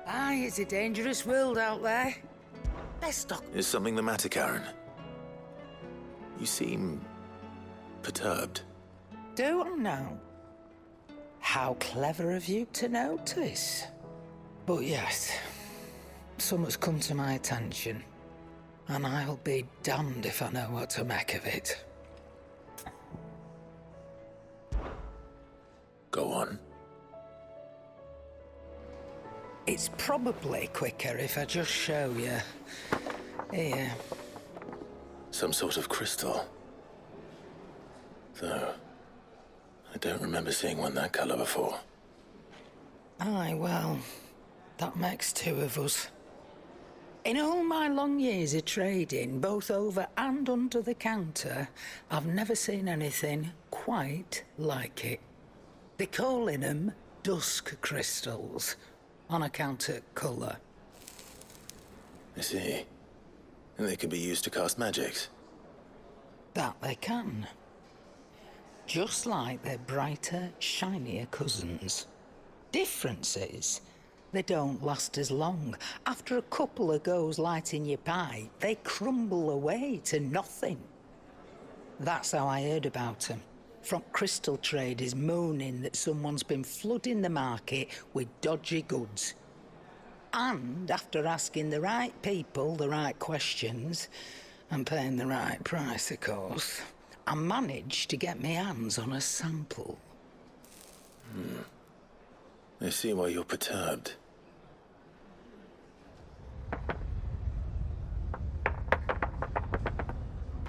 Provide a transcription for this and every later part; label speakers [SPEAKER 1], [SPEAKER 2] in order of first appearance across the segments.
[SPEAKER 1] Aye, it's a dangerous world out there. Best stock.
[SPEAKER 2] Is something the matter, Karen? You seem perturbed.
[SPEAKER 1] Do I now? How clever of you to notice. But yes, something's come to my attention, and I'll be damned if I know what to make of it.
[SPEAKER 2] Go on.
[SPEAKER 1] It's probably quicker if I just show you. Here.
[SPEAKER 2] Some sort of crystal. Though, I don't remember seeing one that colour before.
[SPEAKER 1] Aye, well, that makes two of us. In all my long years of trading, both over and under the counter, I've never seen anything quite like it. They're calling them dusk crystals, on account of colour.
[SPEAKER 2] I see. And they could be used to cast magics.
[SPEAKER 1] That they can. Just like their brighter, shinier cousins. Difference is, they don't last as long. After a couple of goes lighting your pipe, they crumble away to nothing. That's how I heard about them. From crystal traders moaning that someone's been flooding the market with dodgy goods. And after asking the right people the right questions, and paying the right price, of course, I managed to get my hands on a sample.
[SPEAKER 2] I see why you're perturbed.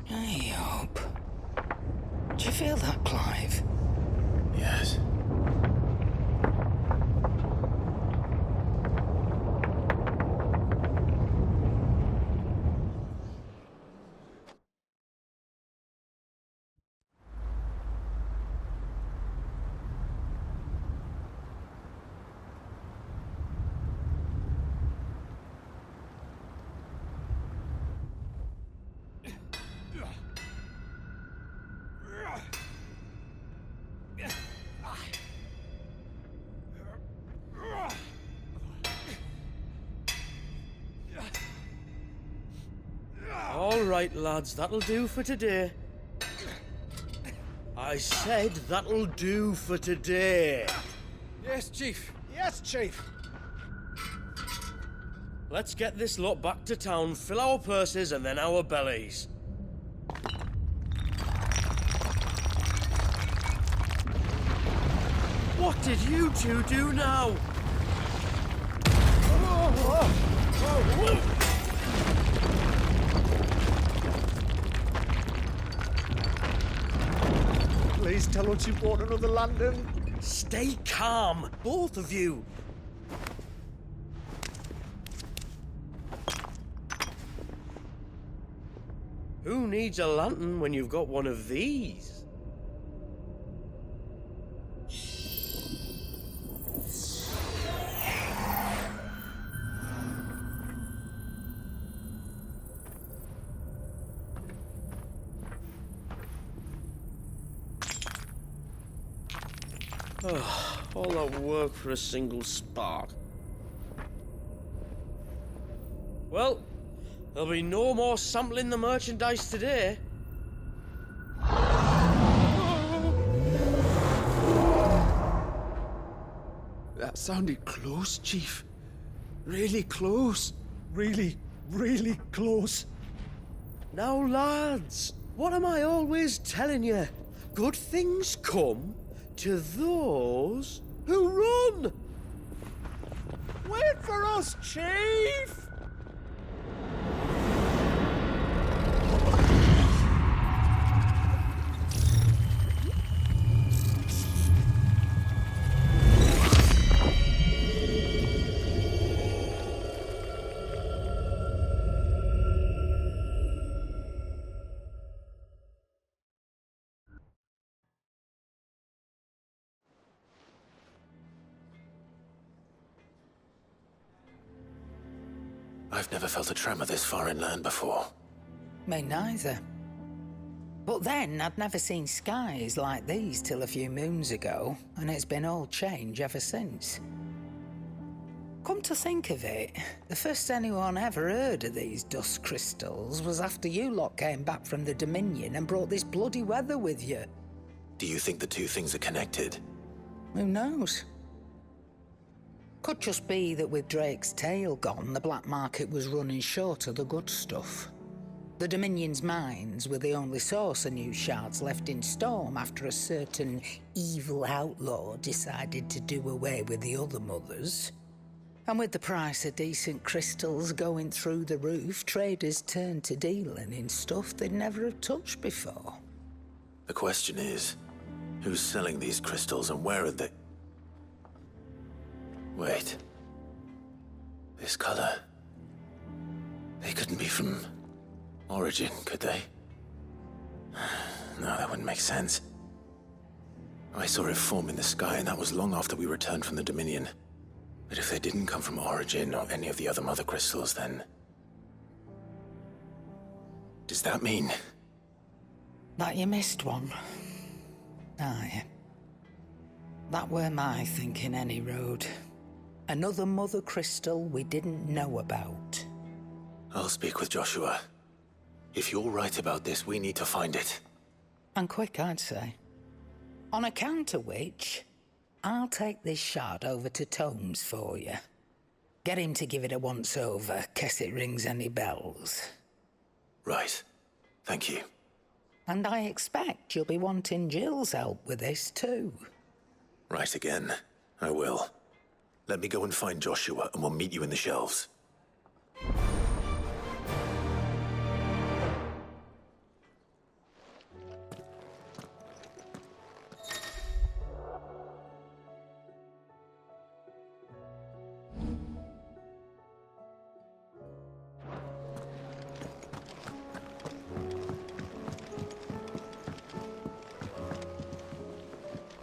[SPEAKER 1] I hope. Do you feel that, Clive?
[SPEAKER 2] Yes.
[SPEAKER 3] All right, lads, that'll do for today. I said that'll do for today.
[SPEAKER 4] Yes, Chief. Yes, Chief.
[SPEAKER 3] Let's get this lot back to town, fill our purses and then our bellies. What did you two do now?
[SPEAKER 4] Please tell us you bought another lantern.
[SPEAKER 3] Stay calm, both of you. Who needs a lantern when you've got one of these? Oh, all that work for a single spark. Well, there'll be no more sampling the merchandise today.
[SPEAKER 4] That sounded close, Chief. Really close. Really, really close.
[SPEAKER 3] Now, lads, what am I always telling you? Good things come to those who run.
[SPEAKER 4] Wait for us, Chief!
[SPEAKER 2] I've never felt a tremor this far inland before.
[SPEAKER 1] Me neither. But then, I'd never seen skies like these till a few moons ago, and it's been all change ever since. Come to think of it, the first anyone ever heard of these dust crystals was after you lot came back from the Dominion and brought this bloody weather with you.
[SPEAKER 2] Do you think the two things are connected?
[SPEAKER 1] Who knows? Could just be that with Drake's tail gone, the black market was running short of the good stuff. The Dominion's mines were the only source of new shards left in Storm after a certain evil outlaw decided to do away with the other mothers. And with the price of decent crystals going through the roof, traders turned to dealing in stuff they'd never have touched before.
[SPEAKER 2] The question is, who's selling these crystals and where are they? Wait. This color. They couldn't be from Origin, could they? No, that wouldn't make sense. I saw it form in the sky, and that was long after we returned from the Dominion. But if they didn't come from Origin or any of the other mother crystals, then... does that mean...
[SPEAKER 1] That you missed one. Aye. That were my thinking, any road. Another mother crystal we didn't know about.
[SPEAKER 2] I'll speak with Joshua. If you're right about this, we need to find it.
[SPEAKER 1] And quick, I'd say. On account of which, I'll take this shard over to Tomes for you. Get him to give it a once-over, case it rings any bells.
[SPEAKER 2] Right. Thank you.
[SPEAKER 1] And I expect you'll be wanting Jill's help with this, too.
[SPEAKER 2] Right again. I will. Let me go and find Joshua, and we'll meet you in the shelves.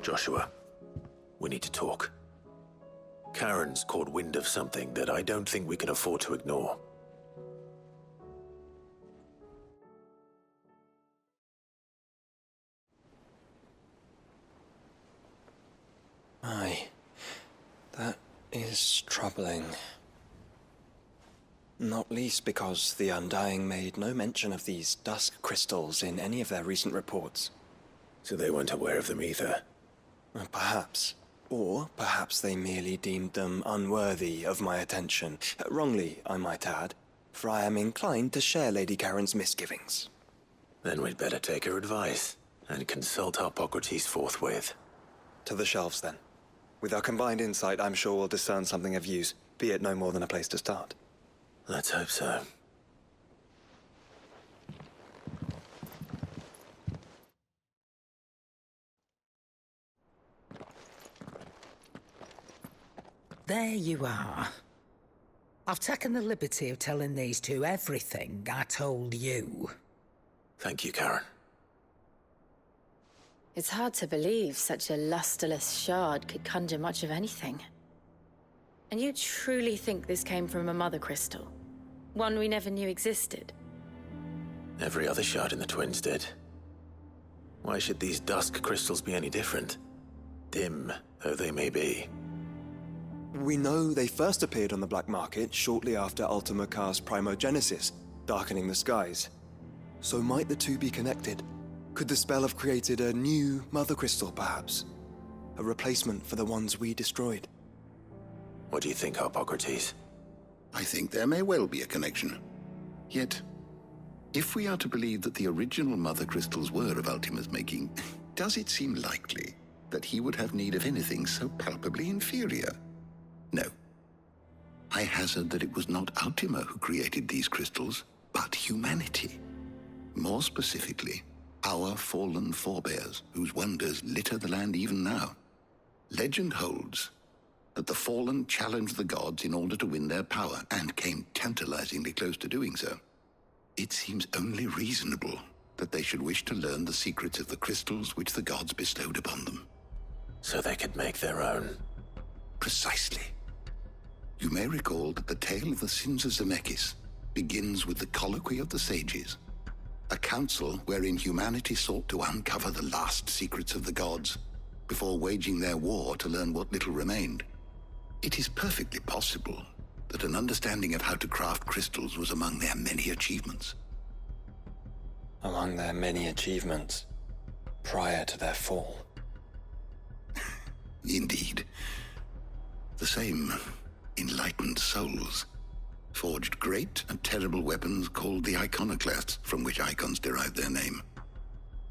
[SPEAKER 2] Joshua, we need to talk. Karen's caught wind of something that I don't think we can afford to ignore.
[SPEAKER 5] Aye, that is troubling. Not least because the Undying made no mention of these dusk crystals in any of their recent reports.
[SPEAKER 2] So they weren't aware of them either.
[SPEAKER 5] Perhaps. Or perhaps they merely deemed them unworthy of my attention. Wrongly, I might add, for I am inclined to share Lady Karen's misgivings.
[SPEAKER 2] Then we'd better take her advice and consult Hippocrates forthwith.
[SPEAKER 5] To the shelves, then. With our combined insight, I'm sure we'll discern something of use, be it no more than a place to start.
[SPEAKER 2] Let's hope so.
[SPEAKER 1] There you are. I've taken the liberty of telling these two everything I told you.
[SPEAKER 2] Thank you, Karen.
[SPEAKER 6] It's hard to believe such a lusterless shard could conjure much of anything. And you truly think this came from a mother crystal? One we never knew existed?
[SPEAKER 2] Every other shard in the Twins did. Why should these dusk crystals be any different? Dim though they may be.
[SPEAKER 5] We know they first appeared on the black market shortly after Ultima Car's primogenesis, darkening the skies. So might the two be connected? Could the spell have created a new mother crystal, perhaps? A replacement for the ones we destroyed?
[SPEAKER 2] What do you think, Hippocrates?
[SPEAKER 7] I think there may well be a connection. Yet, if we are to believe that the original mother crystals were of Ultima's making, does it seem likely that he would have need of anything so palpably inferior? No. I hazard that it was not Ultima who created these crystals, but humanity. More specifically, our fallen forebears, whose wonders litter the land even now. Legend holds that the fallen challenged the gods in order to win their power, and came tantalizingly close to doing so. It seems only reasonable that they should wish to learn the secrets of the crystals which the gods bestowed upon them.
[SPEAKER 2] So they could make their own.
[SPEAKER 7] Precisely. You may recall that the tale of the sins of Zemeckis begins with the colloquy of the sages, a council wherein humanity sought to uncover the last secrets of the gods before waging their war to learn what little remained. It is perfectly possible that an understanding of how to craft crystals was among their many achievements.
[SPEAKER 5] Among their many achievements prior to their fall.
[SPEAKER 7] Indeed. The same enlightened souls forged great and terrible weapons called the iconoclasts, from which icons derived their name,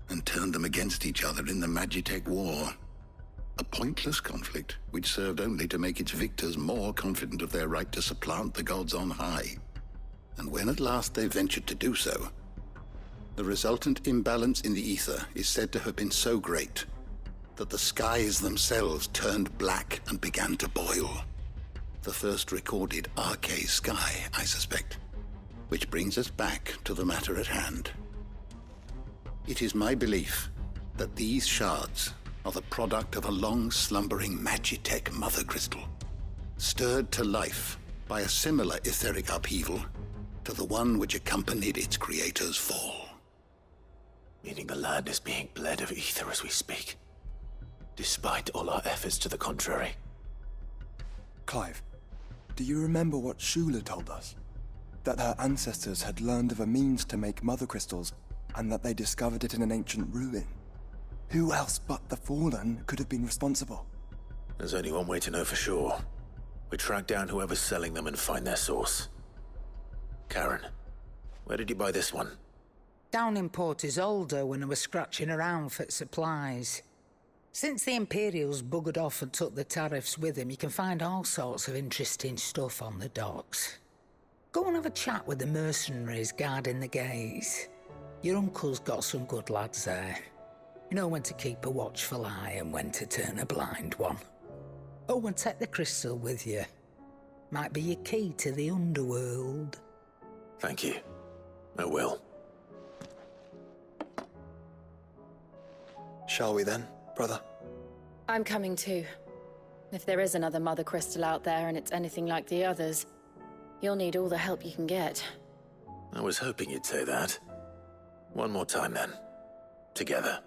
[SPEAKER 7] and turned them against each other in the Magitech War. A pointless conflict which served only to make its victors more confident of their right to supplant the gods on high. And when at last they ventured to do so, the resultant imbalance in the ether is said to have been so great that the skies themselves turned black and began to boil. The first recorded arcane sky, I suspect. Which brings us back to the matter at hand. It is my belief that these shards are the product of a long-slumbering Magitech mother crystal, stirred to life by a similar etheric upheaval to the one which accompanied its creator's fall.
[SPEAKER 2] Meaning the land is being bled of ether as we speak, despite all our efforts to the contrary.
[SPEAKER 5] Clive, do you remember what Shula told us? That her ancestors had learned of a means to make mother crystals, and that they discovered it in an ancient ruin. Who else but the Fallen could have been responsible?
[SPEAKER 2] There's only one way to know for sure. We track down whoever's selling them and find their source. Karen, where did you buy this one?
[SPEAKER 1] Down in Port Isolde when I was scratching around for supplies. Since the Imperials buggered off and took the tariffs with them, you can find all sorts of interesting stuff on the docks. Go and have a chat with the mercenaries guarding the gates. Your uncle's got some good lads there. You know when to keep a watchful eye and when to turn a blind one. Oh, and take the crystal with you. Might be your key to the underworld.
[SPEAKER 2] Thank you. I will.
[SPEAKER 5] Shall we then, brother?
[SPEAKER 6] I'm coming too. If there is another mother crystal out there and it's anything like the others, you'll need all the help you can get.
[SPEAKER 2] I was hoping you'd say that. One more time then. Together.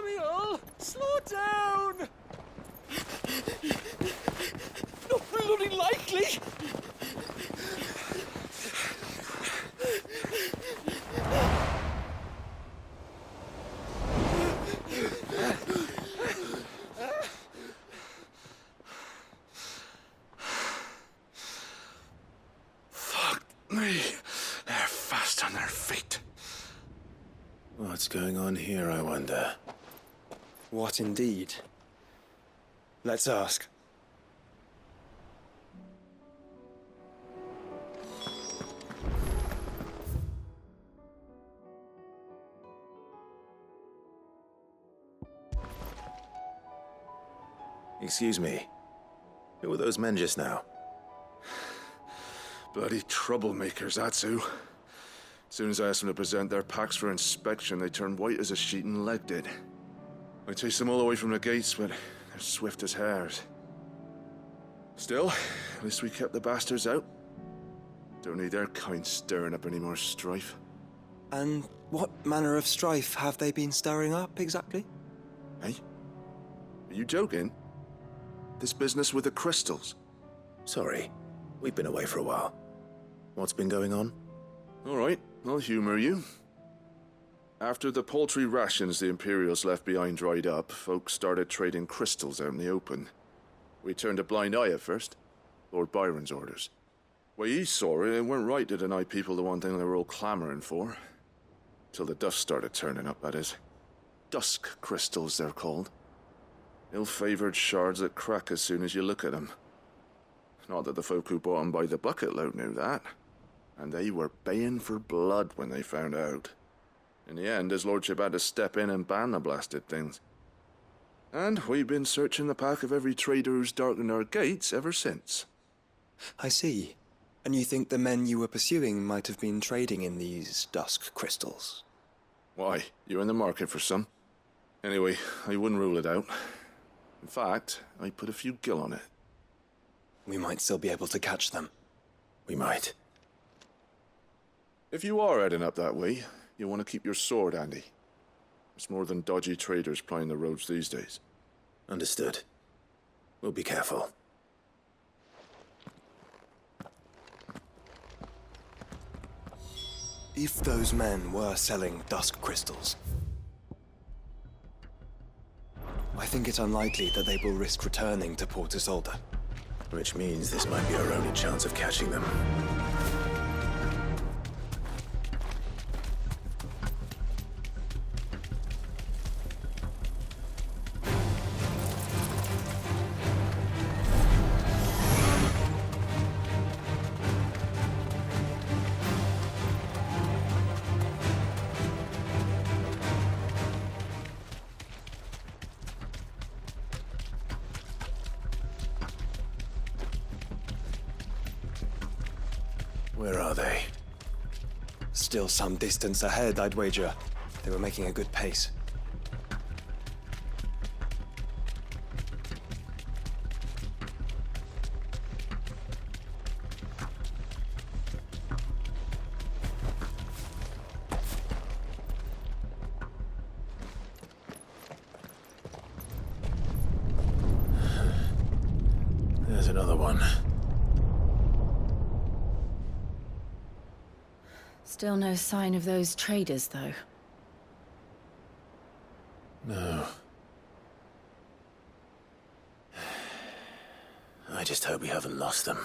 [SPEAKER 4] Samuel, slow down! Not bloody likely!
[SPEAKER 7] Fuck me. They're fast on their feet.
[SPEAKER 2] What's going on here, I wonder?
[SPEAKER 5] What indeed? Let's ask.
[SPEAKER 2] Excuse me. Who were those men just now?
[SPEAKER 8] Bloody troublemakers, that's who. As soon as I asked them to present their packs for inspection, they turned white as a sheet and legged it. I chased them all the way from the gates, but they're swift as hares. Still, at least we kept the bastards out. Don't need their kind stirring up any more strife.
[SPEAKER 5] And what manner of strife have they been stirring up, exactly?
[SPEAKER 8] Hey? Are you joking? This business with the crystals?
[SPEAKER 2] Sorry. We've been away for a while. What's been going on?
[SPEAKER 8] All right, I'll humor you. After the paltry rations the Imperials left behind dried up, folks started trading crystals out in the open. We turned a blind eye at first. Lord Byron's orders. Way he saw it, it weren't right to deny people the one thing they were all clamoring for. Till the dust started turning up, that is. Dusk crystals, they're called. Ill-favored shards that crack as soon as you look at them. Not that the folk who bought them by the bucket load knew that. And they were baying for blood when they found out. In the end, his lordship had to step in and ban the blasted things. And we've been searching the pack of every trader who's darkened our gates ever since.
[SPEAKER 5] I see. And you think the men you were pursuing might have been trading in these dusk crystals?
[SPEAKER 8] Why, you're in the market for some. Anyway, I wouldn't rule it out. In fact, I'd put a few gil on it.
[SPEAKER 5] We might still be able to catch them.
[SPEAKER 2] We might.
[SPEAKER 8] If you are heading up that way, you want to keep your sword handy. It's more than dodgy traders plying the roads these days.
[SPEAKER 2] Understood. We'll be careful.
[SPEAKER 5] If those men were selling dusk crystals, I think it's unlikely that they will risk returning to Port Isolde.
[SPEAKER 2] Which means this might be our only chance of catching them. Where are they?
[SPEAKER 5] Still some distance ahead, I'd wager. They were making a good pace.
[SPEAKER 2] There's another one.
[SPEAKER 6] Still no sign of those traders, though.
[SPEAKER 2] No. I just hope we haven't lost them.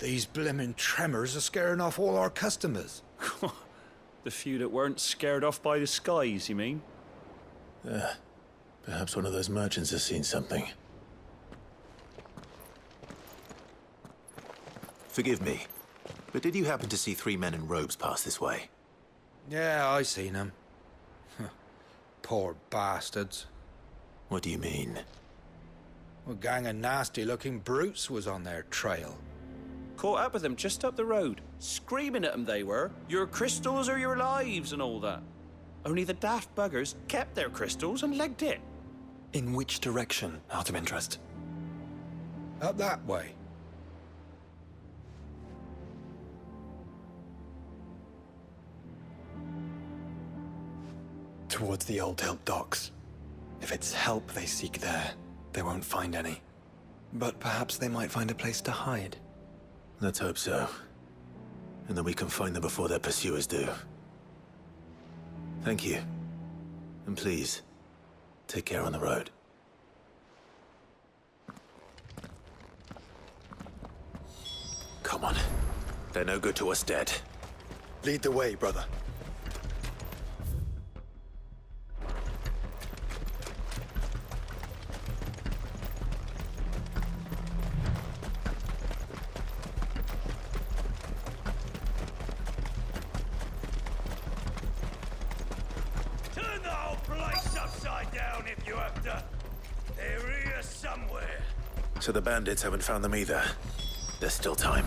[SPEAKER 9] These blimmin' tremors are scaring off all our customers.
[SPEAKER 4] The few that weren't scared off by the skies, you mean?
[SPEAKER 2] Perhaps one of those merchants has seen something. Forgive me, but did you happen to see 3 men in robes pass this way?
[SPEAKER 9] Yeah, I seen them. Poor bastards.
[SPEAKER 2] What do you mean?
[SPEAKER 9] A gang of nasty-looking brutes was on their trail.
[SPEAKER 4] Caught up with them just up the road. Screaming at them they were. Your crystals are your lives and all that. Only the daft buggers kept their crystals and legged it.
[SPEAKER 5] In which direction, out of interest?
[SPEAKER 9] Up that way.
[SPEAKER 5] Towards the Old Hill docks. If it's help they seek there, they won't find any. But perhaps they might find a place to hide.
[SPEAKER 2] Let's hope so. And then we can find them before their pursuers do. Thank you. And please, take care on the road. Come on. They're no good to us dead.
[SPEAKER 5] Lead the way, brother.
[SPEAKER 10] Turn the whole place upside down if you have to. They're here somewhere.
[SPEAKER 2] So the bandits haven't found them either. There's still time.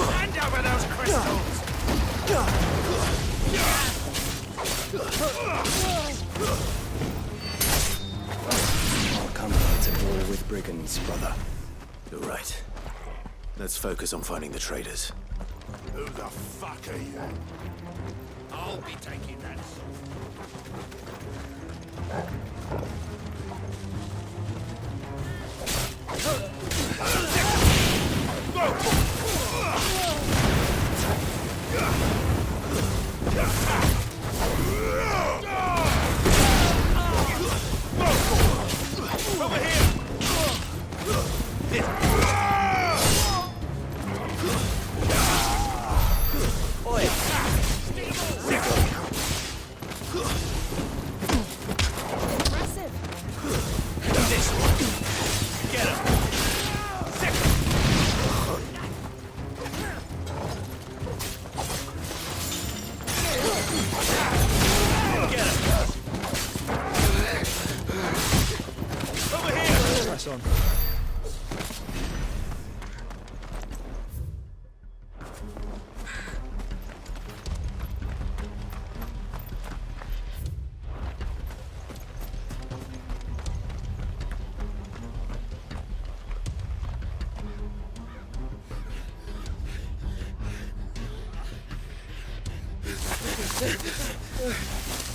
[SPEAKER 10] Hand over those crystals!
[SPEAKER 5] I'll come to war with brigands, brother.
[SPEAKER 2] You're right. Let's focus on finding the traders.
[SPEAKER 10] Who the fuck are you? I'll be taking that sword. Over here!
[SPEAKER 6] Impressive.
[SPEAKER 3] press on.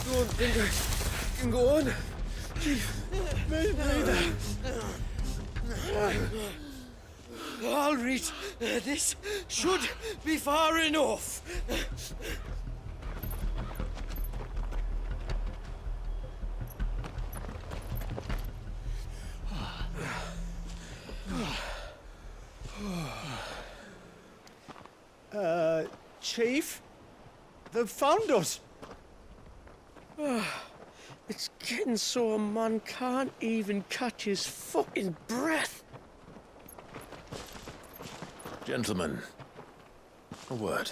[SPEAKER 3] Go on, Dingo. You can go on. Maybe. I'll read. This should be far enough. Chief? They've found us. It's getting so a man can't even catch his fucking breath.
[SPEAKER 2] Gentlemen, a word.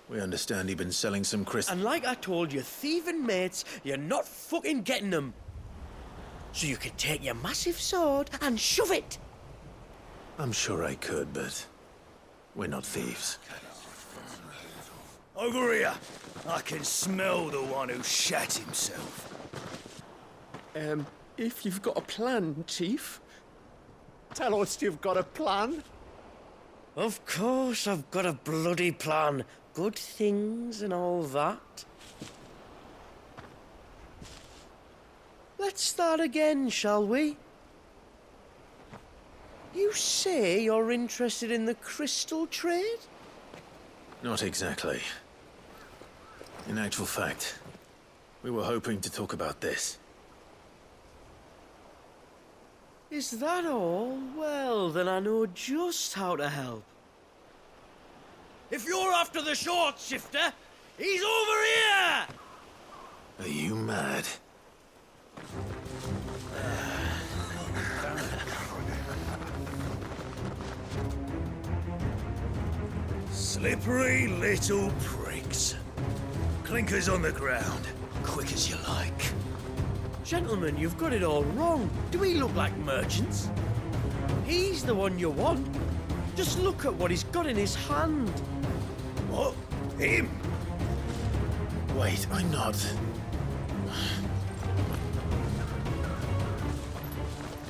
[SPEAKER 2] We understand you've been selling some crystals.
[SPEAKER 3] And like I told your thieving mates, you're not fucking getting them. So you can take your massive sword and shove it.
[SPEAKER 2] I'm sure I could, but we're not thieves.
[SPEAKER 10] Over here. I can smell the one who shat himself.
[SPEAKER 3] If you've got a plan, Chief, tell us you've got a plan. Of course I've got a bloody plan. Good things and all that. Let's start again, shall we? You say you're interested in the crystal trade?
[SPEAKER 2] Not exactly. In actual fact, we were hoping to talk about this.
[SPEAKER 3] Is that all? Well, then I know just how to help. If you're after the short shifter, he's over here!
[SPEAKER 2] Are you mad?
[SPEAKER 10] Slippery little pricks. Clinkers on the ground, quick as you like.
[SPEAKER 3] Gentlemen, you've got it all wrong. Do we look like merchants? He's the one you want. Just look at what he's got in his hand.
[SPEAKER 10] What? Him?
[SPEAKER 2] Wait, I'm not.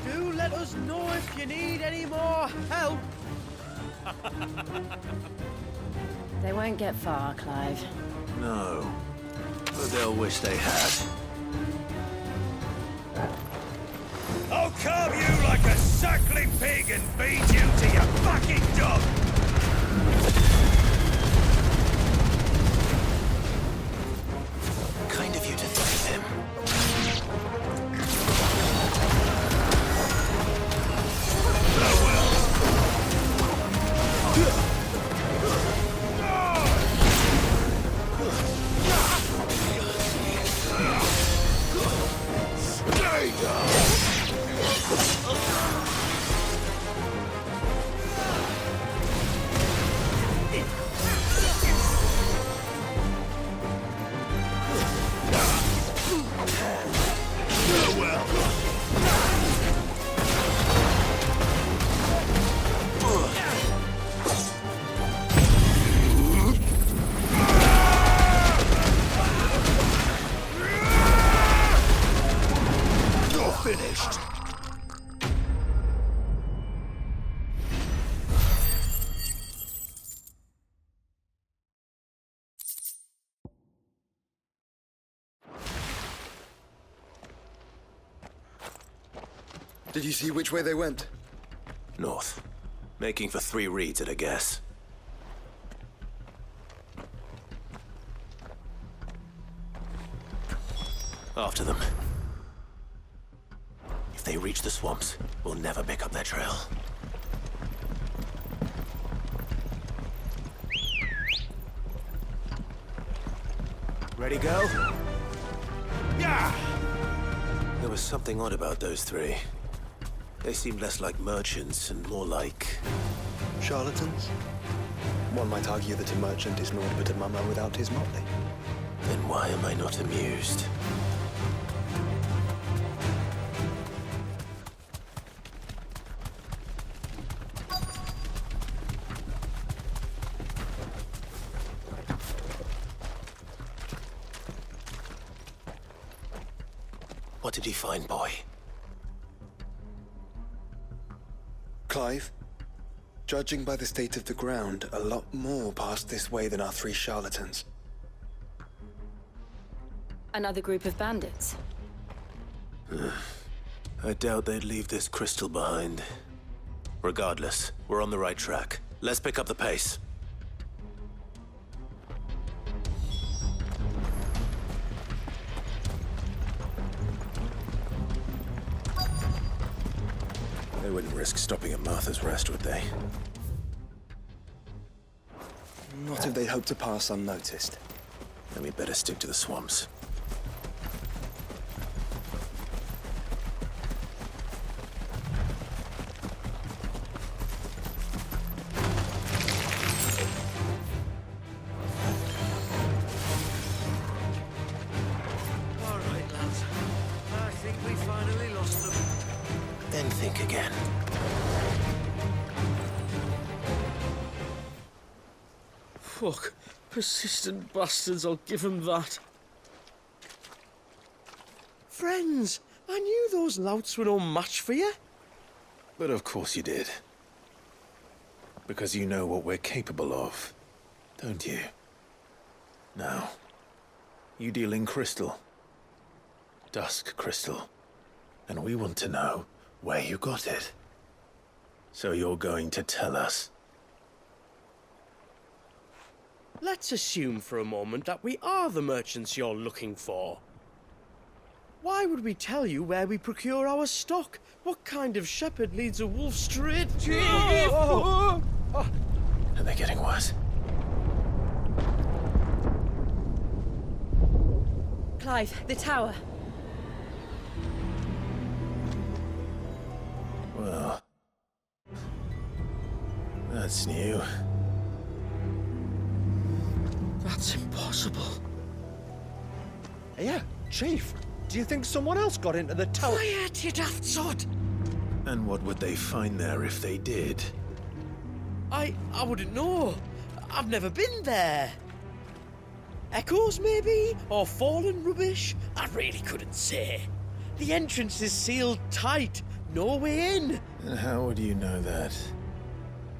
[SPEAKER 3] Do let us know if you need any more help.
[SPEAKER 6] They won't get far, Clive.
[SPEAKER 2] No, but they'll wish they had.
[SPEAKER 10] I'll carve you like a suckling pig and feed you to your fucking dog!
[SPEAKER 2] Kind of you to thank him.
[SPEAKER 10] Finished.
[SPEAKER 5] Did you see which way they went?
[SPEAKER 2] North. Making for 3 reads at a guess. After them. If they reach the swamps, we'll never pick up their trail. Ready, go?
[SPEAKER 10] Yeah!
[SPEAKER 2] There was something odd about those 3. They seemed less like merchants and more like...
[SPEAKER 5] Charlatans? One might argue that a merchant is naught but a mummer without his motley.
[SPEAKER 2] Then why am I not amused? What did you find, boy?
[SPEAKER 5] Clive, judging by the state of the ground, a lot more passed this way than our 3 charlatans.
[SPEAKER 6] Another group of bandits.
[SPEAKER 2] I doubt they'd leave this crystal behind. Regardless, we're on the right track. Let's pick up the pace. They wouldn't risk stopping at Martha's Rest, would they?
[SPEAKER 5] Not if they'd hope to pass unnoticed.
[SPEAKER 2] Then we'd better stick to the swamps.
[SPEAKER 3] All right, lads. I think we finally lost them.
[SPEAKER 2] Then think again.
[SPEAKER 3] Fuck. Persistent bastards, I'll give them that. Friends, I knew those louts were no match for you.
[SPEAKER 2] But of course you did. Because you know what we're capable of, don't you? Now, you deal in crystal. Dusk crystal. And we want to know where you got it. So you're going to tell us.
[SPEAKER 3] Let's assume for a moment that we are the merchants you're looking for. Why would we tell you where we procure our stock? What kind of shepherd leads a wolf straight to...
[SPEAKER 2] Are they getting worse?
[SPEAKER 6] Clive, the tower.
[SPEAKER 2] Well, that's new.
[SPEAKER 3] That's impossible.
[SPEAKER 11] Yeah, Chief. Do you think someone else got into the tower?
[SPEAKER 3] Quiet, you daft sod!
[SPEAKER 2] And what would they find there if they did?
[SPEAKER 3] I wouldn't know. I've never been there. Echoes, maybe? Or fallen rubbish? I really couldn't say. The entrance is sealed tight. No way in.
[SPEAKER 2] And how would you know that?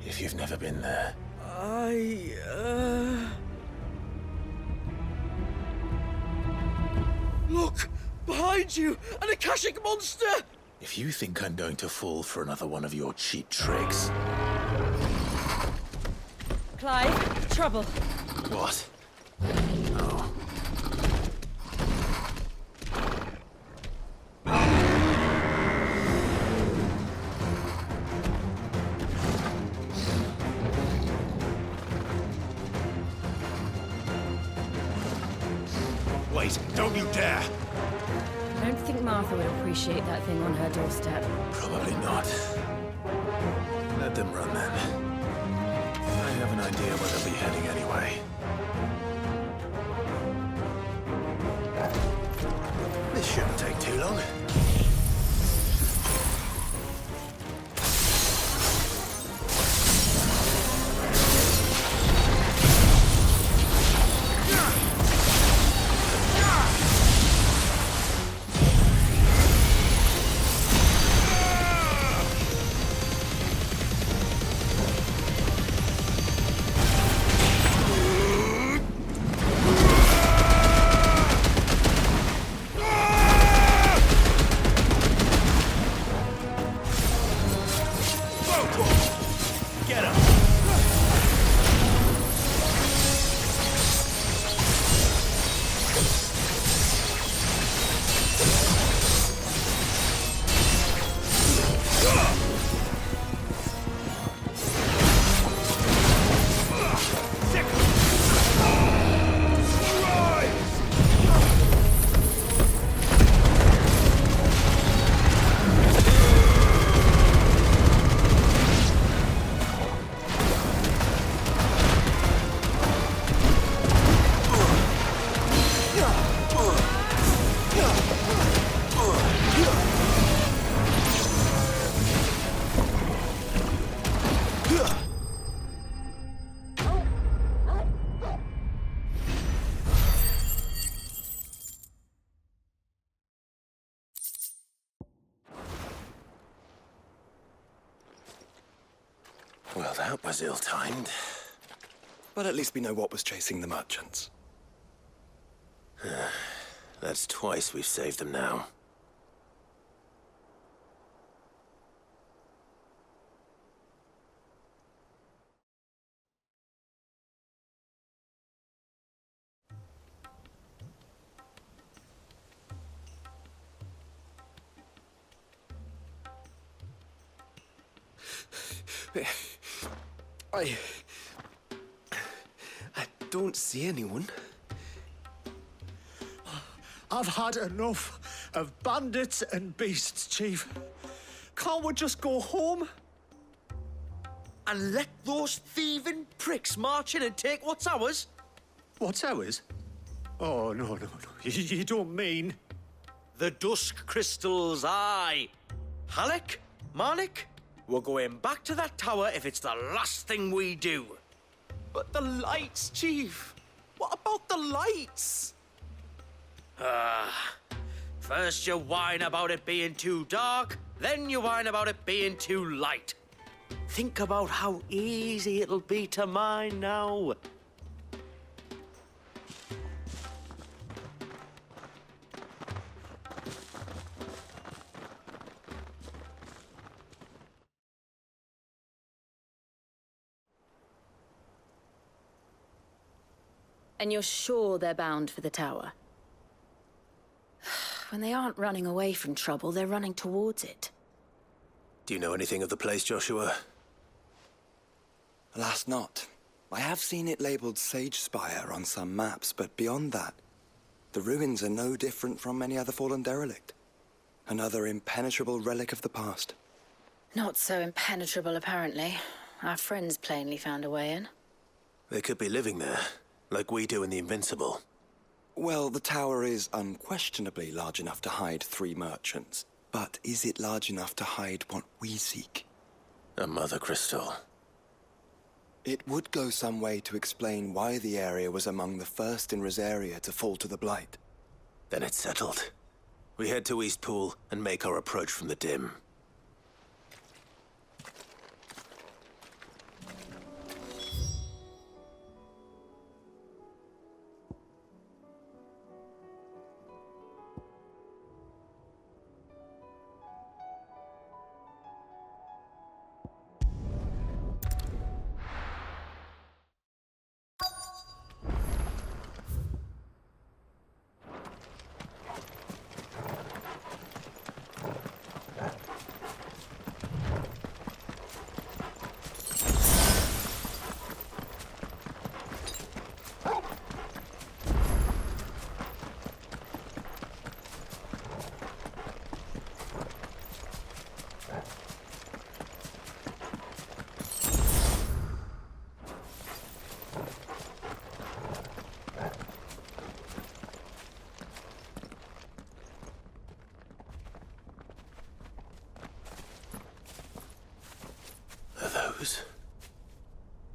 [SPEAKER 2] If you've never been there?
[SPEAKER 3] Look! Behind you! An Akashic monster!
[SPEAKER 2] If you think I'm going to fall for another one of your cheap tricks...
[SPEAKER 6] Clive, trouble.
[SPEAKER 2] What? Oh.
[SPEAKER 10] Wait, don't you dare!
[SPEAKER 6] I don't think Martha would appreciate that thing on her doorstep.
[SPEAKER 2] Probably not. Let them run then. I have an idea where they'll be heading anyway. This shouldn't take too long. Well, that was ill-timed.
[SPEAKER 5] But at least we know what was chasing the merchants.
[SPEAKER 2] That's twice we've saved them now.
[SPEAKER 5] I don't see anyone.
[SPEAKER 11] I've had enough of bandits and beasts, Chief. Can't we just go home?
[SPEAKER 3] And let those thieving pricks march in and take what's ours?
[SPEAKER 11] What's ours? Oh, no. You don't mean...
[SPEAKER 3] The dusk crystals, aye. Halleck, Marnik, we're going back to that tower if it's the last thing we do.
[SPEAKER 4] But the lights, Chief. What about the lights?
[SPEAKER 3] First you whine about it being too dark, then you whine about it being too light. Think about how easy it'll be to mine now.
[SPEAKER 6] And you're sure they're bound for the tower? When they aren't running away from trouble, they're running towards it.
[SPEAKER 2] Do you know anything of the place, Joshua?
[SPEAKER 5] Alas, not. I have seen it labeled Sage Spire on some maps, but beyond that, the ruins are no different from any other fallen derelict. Another impenetrable relic of the past.
[SPEAKER 6] Not so impenetrable, apparently. Our friends plainly found a way in.
[SPEAKER 2] They could be living there, like we do in the Invincible.
[SPEAKER 5] Well, the tower is unquestionably large enough to hide 3 merchants. But is it large enough to hide what we seek?
[SPEAKER 2] A mother crystal.
[SPEAKER 5] It would go some way to explain why the area was among the first in Rosaria to fall to the Blight.
[SPEAKER 2] Then it's settled. We head to Eastpool and make our approach from the dim.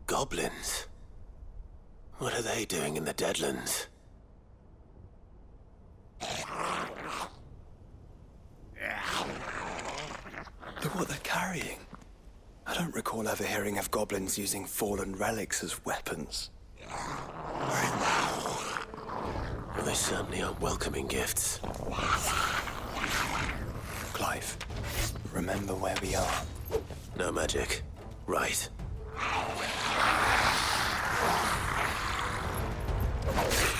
[SPEAKER 2] Goblins? What are they doing in the Deadlands?
[SPEAKER 5] Look what they're carrying. I don't recall ever hearing of goblins using fallen relics as weapons.
[SPEAKER 2] Well, they certainly aren't welcoming gifts.
[SPEAKER 5] Clive, remember where we are.
[SPEAKER 2] No magic. Right.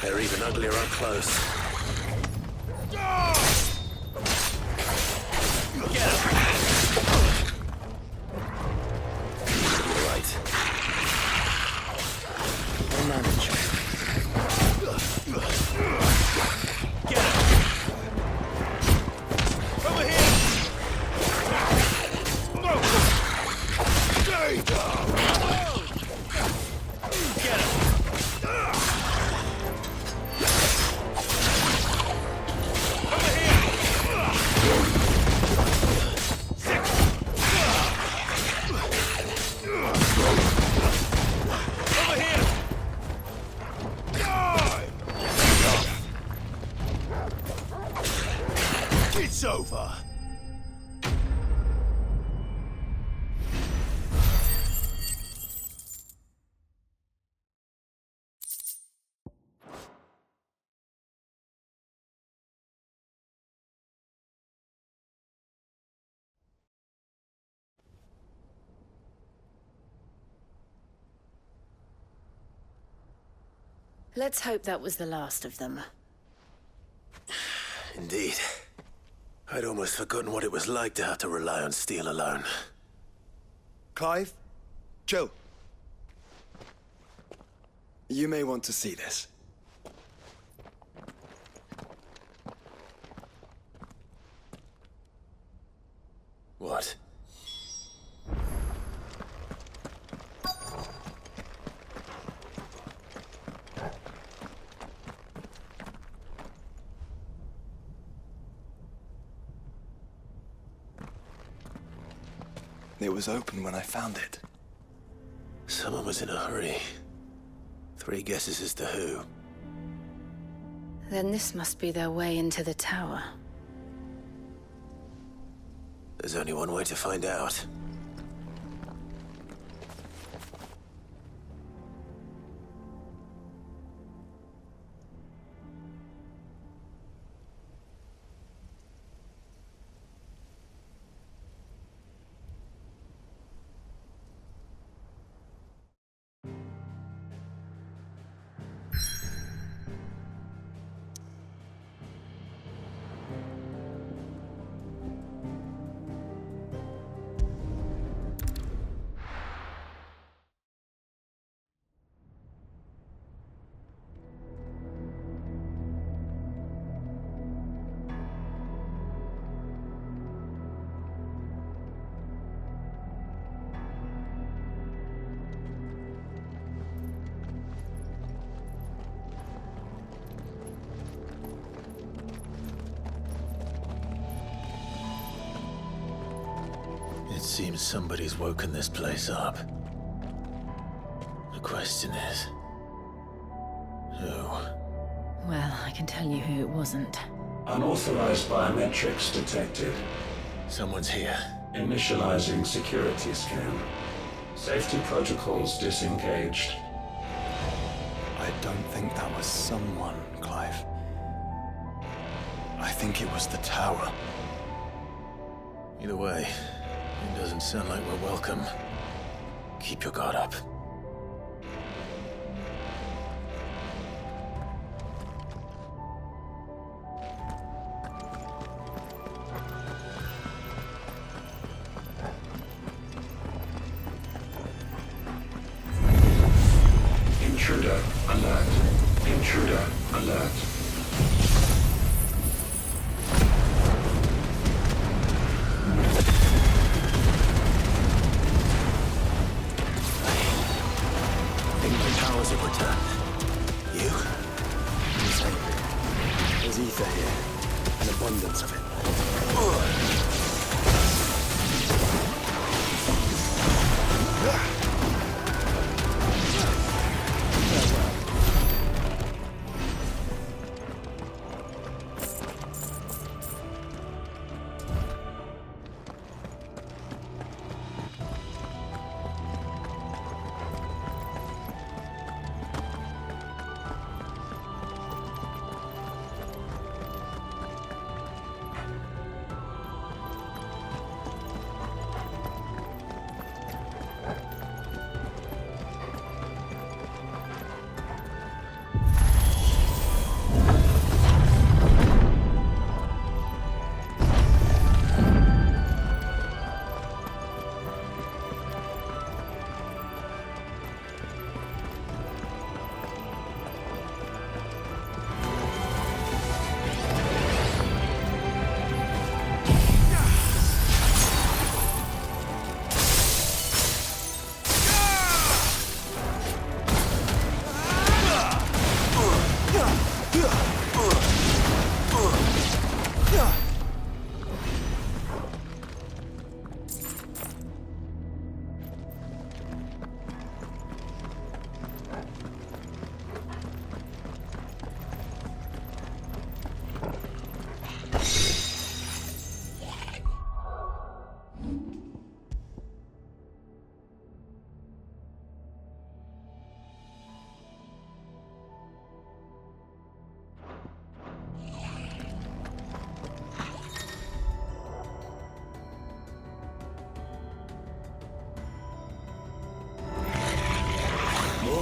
[SPEAKER 2] They're even uglier up close.
[SPEAKER 10] Get him!
[SPEAKER 2] You're right.
[SPEAKER 5] We'll manage.
[SPEAKER 10] Get him! Over here! No! Stay down! Get him! Over here!
[SPEAKER 6] Let's hope that was the last of them.
[SPEAKER 2] Indeed. I'd almost forgotten what it was like to have to rely on steel alone.
[SPEAKER 5] Clive? Joe? You may want to see this.
[SPEAKER 2] What?
[SPEAKER 5] It was open when I found it.
[SPEAKER 2] Someone was in a hurry. 3 guesses as to who.
[SPEAKER 6] Then this must be their way into the tower.
[SPEAKER 2] There's only one way to find out. It seems somebody's woken this place up. The question is... who?
[SPEAKER 6] Well, I can tell you who it wasn't.
[SPEAKER 12] Unauthorized biometrics detected.
[SPEAKER 2] Someone's here.
[SPEAKER 12] Initializing security scan. Safety protocols disengaged.
[SPEAKER 5] I don't think that was someone, Clive. I think it was the tower.
[SPEAKER 2] Either way, it doesn't sound like we're welcome. Keep your guard up.
[SPEAKER 12] Intruder alert. Intruder alert.
[SPEAKER 2] Have returned. You?
[SPEAKER 5] The same. There's ether here. An abundance of it.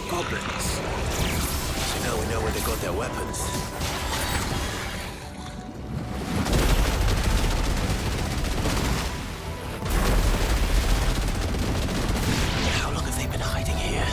[SPEAKER 2] Goblins. You know Now we know where they got their weapons. How long have they been hiding here?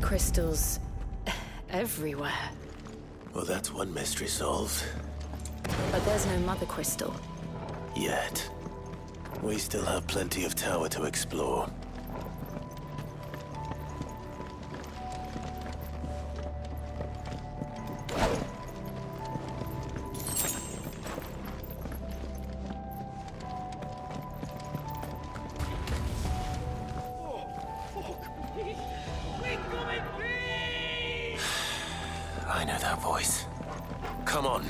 [SPEAKER 6] Crystals everywhere.
[SPEAKER 2] Well, that's one mystery solved.
[SPEAKER 6] But there's no mother crystal.
[SPEAKER 2] Yet. We still have plenty of tower to explore. I know that voice. Come on.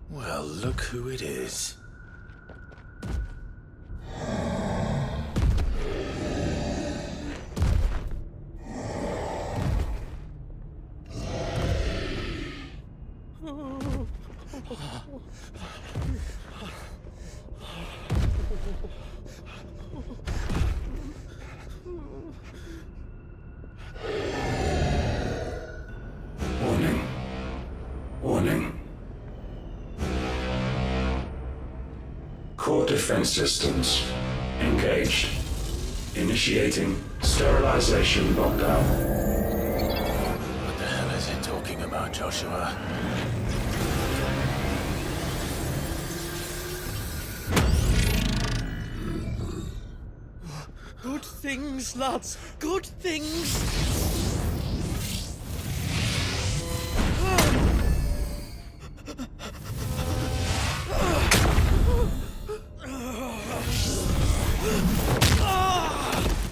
[SPEAKER 2] Well, look who it is.
[SPEAKER 12] Warning. Warning. Core defense systems engaged. Initiating sterilization lockdown.
[SPEAKER 2] What the hell is he talking about, Joshua?
[SPEAKER 3] Good things, lads. Good things.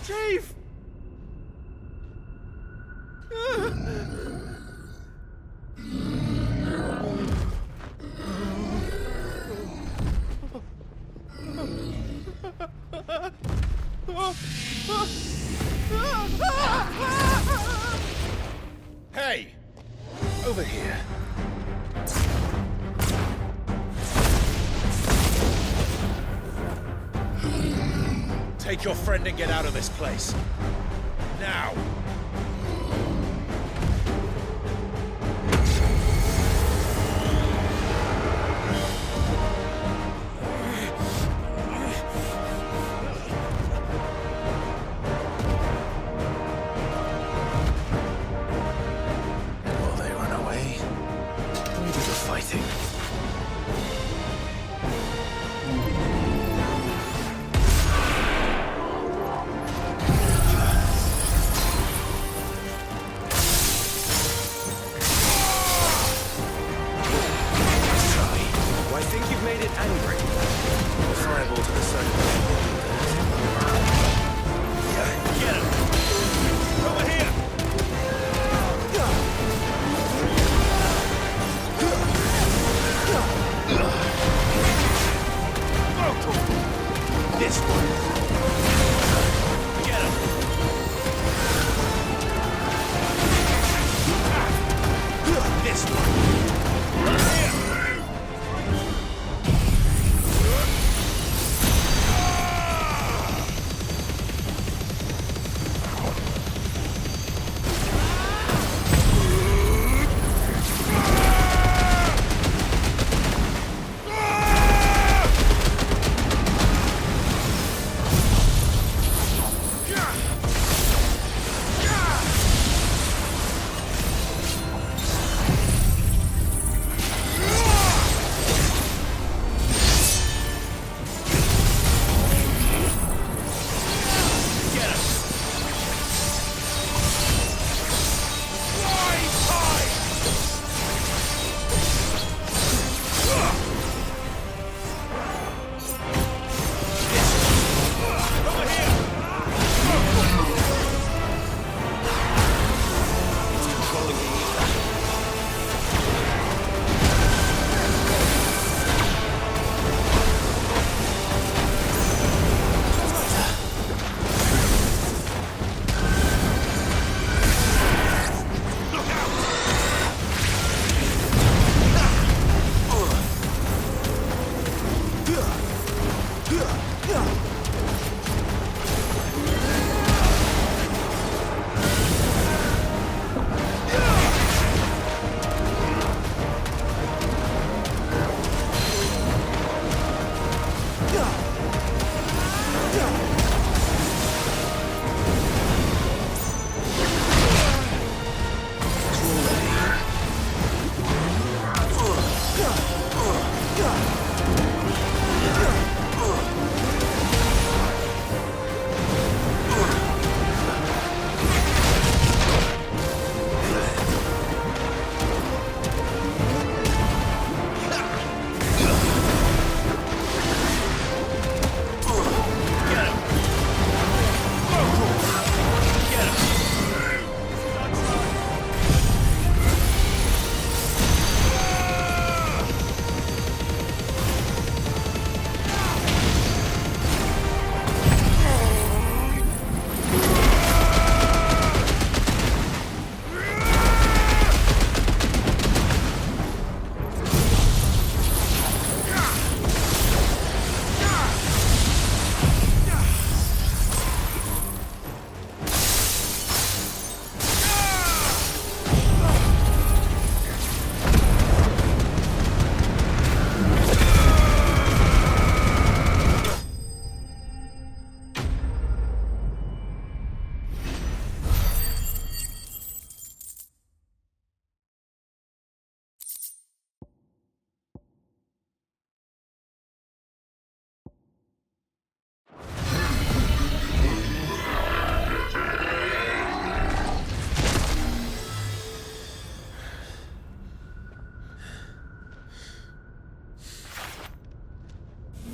[SPEAKER 3] Chief! Oh.
[SPEAKER 9] Hey! Over here. Take your friend and get out of this place. Now!
[SPEAKER 2] Will they run away? Or do the fighting?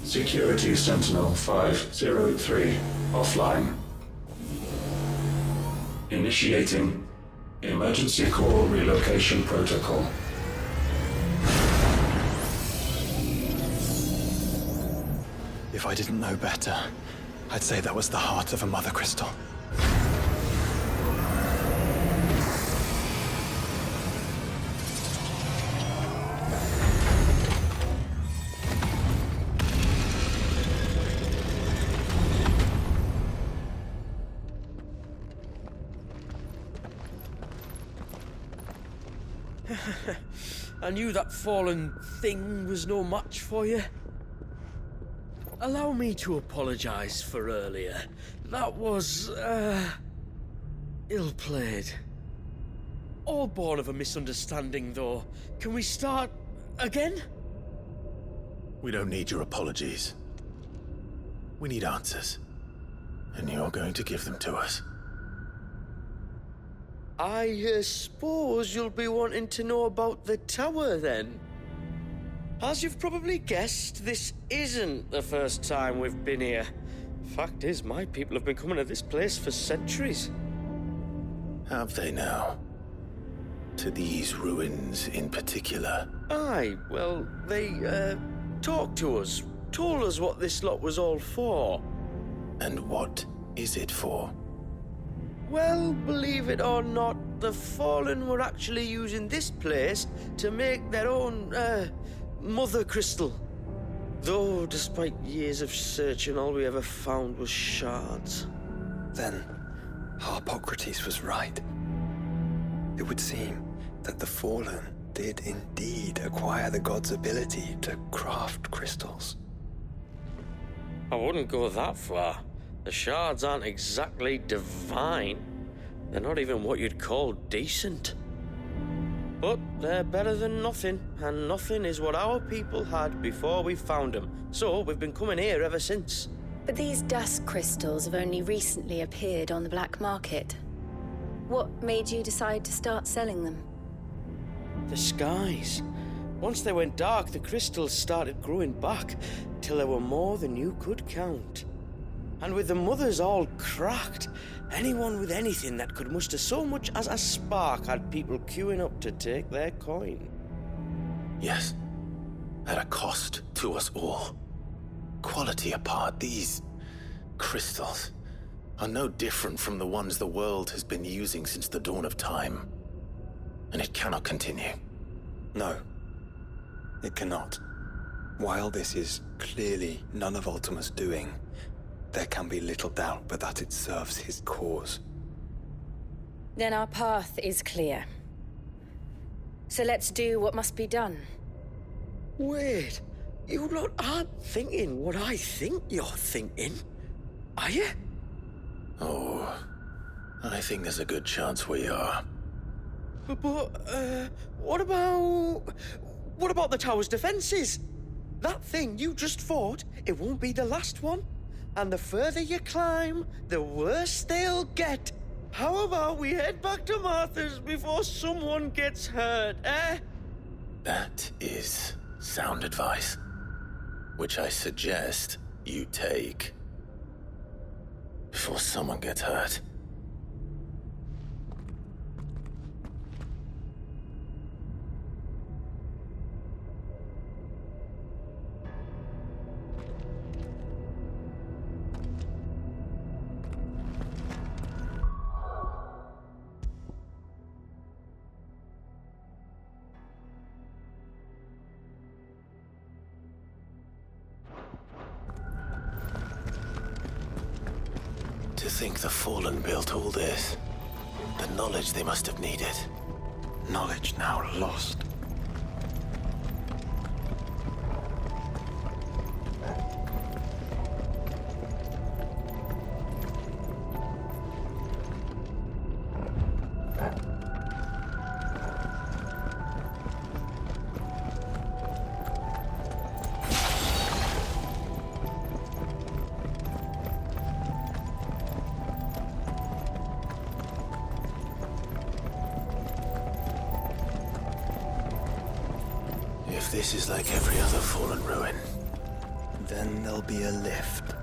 [SPEAKER 12] Security Sentinel 503 offline. Initiating emergency call relocation protocol.
[SPEAKER 5] If I didn't know better, I'd say that was the heart of a mother crystal.
[SPEAKER 3] I knew that fallen thing was no match for you. Allow me to apologize for earlier. That was, ill-played. All born of a misunderstanding, though. Can we start again?
[SPEAKER 2] We don't need your apologies. We need answers. And you're going to give them to us.
[SPEAKER 3] I suppose you'll be wanting to know about the tower, then? As you've probably guessed, this isn't the first time we've been here. Fact is, my people have been coming to this place for centuries.
[SPEAKER 2] Have they now? To these ruins in particular?
[SPEAKER 3] Aye, well, they, talked to us. Told us what this lot was all for.
[SPEAKER 2] And what is it for?
[SPEAKER 3] Well, believe it or not, the Fallen were actually using this place to make their own, mother crystal. Though, despite years of searching, all we ever found was shards.
[SPEAKER 5] Then, Harpocrates was right. It would seem that the Fallen did indeed acquire the god's ability to craft crystals.
[SPEAKER 3] I wouldn't go that far. The shards aren't exactly divine. They're not even what you'd call decent. But they're better than nothing, and nothing is what our people had before we found them. So we've been coming here ever since.
[SPEAKER 6] But these dust crystals have only recently appeared on the black market. What made you decide to start selling them?
[SPEAKER 3] The skies. Once they went dark, the crystals started growing back, till there were more than you could count. And with the mothers all cracked, anyone with anything that could muster so much as a spark had people queuing up to take their coin.
[SPEAKER 2] Yes. At a cost to us all. Quality apart, these crystals are no different from the ones the world has been using since the dawn of time. And it cannot continue.
[SPEAKER 5] No, it cannot. While this is clearly none of Ultima's doing, there can be little doubt but that it serves his cause.
[SPEAKER 6] Then our path is clear. So let's do what must be done.
[SPEAKER 3] Wait, you lot aren't thinking what I think you're thinking, are you?
[SPEAKER 2] Oh, I think there's a good chance we are.
[SPEAKER 3] But, what about the tower's defenses? That thing you just fought, it won't be the last one. And the further you climb, the worse they'll get. How about we head back to Martha's before someone gets hurt, eh?
[SPEAKER 2] That is sound advice, which I suggest you take before someone gets hurt. To think the Fallen built all this. The knowledge they must have needed.
[SPEAKER 5] Knowledge now lost.
[SPEAKER 2] If this is like every other Fallen ruin,
[SPEAKER 5] then there'll be a lift.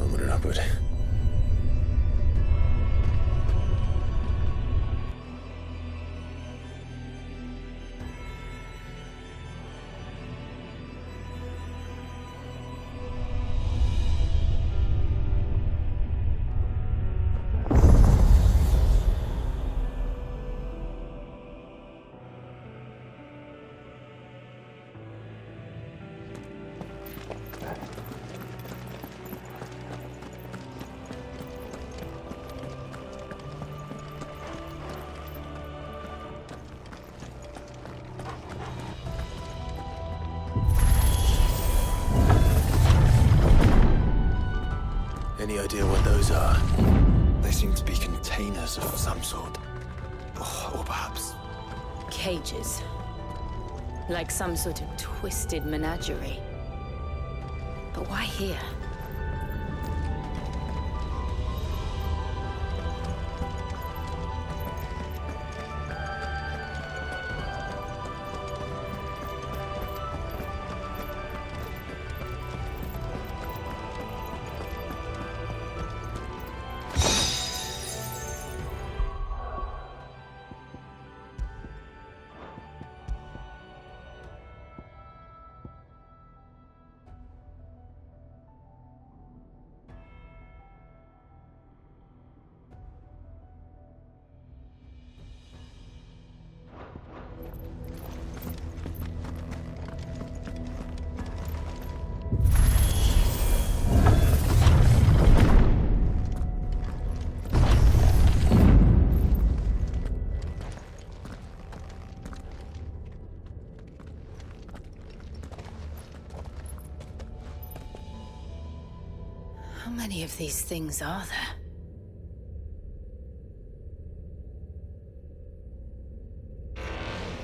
[SPEAKER 2] onward and upward. Any idea what those are?
[SPEAKER 5] They seem to be containers of some sort. Or perhaps...
[SPEAKER 6] Cages. Like some sort of twisted menagerie. But why here? How many of these things are there?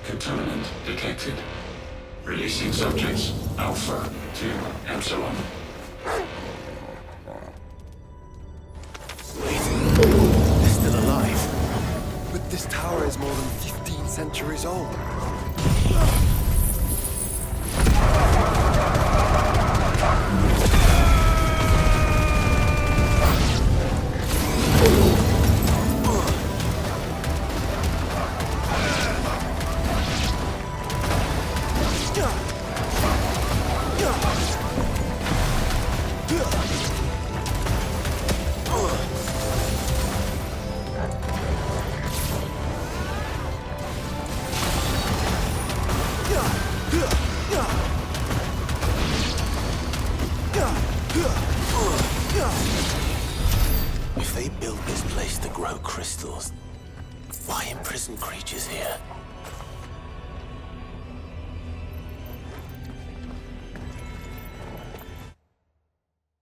[SPEAKER 12] Contaminant detected. Releasing subjects Alpha to Epsilon.
[SPEAKER 2] They're still alive.
[SPEAKER 5] But this tower is more than 15 centuries old.
[SPEAKER 2] If they built this place to grow crystals, why imprison creatures here?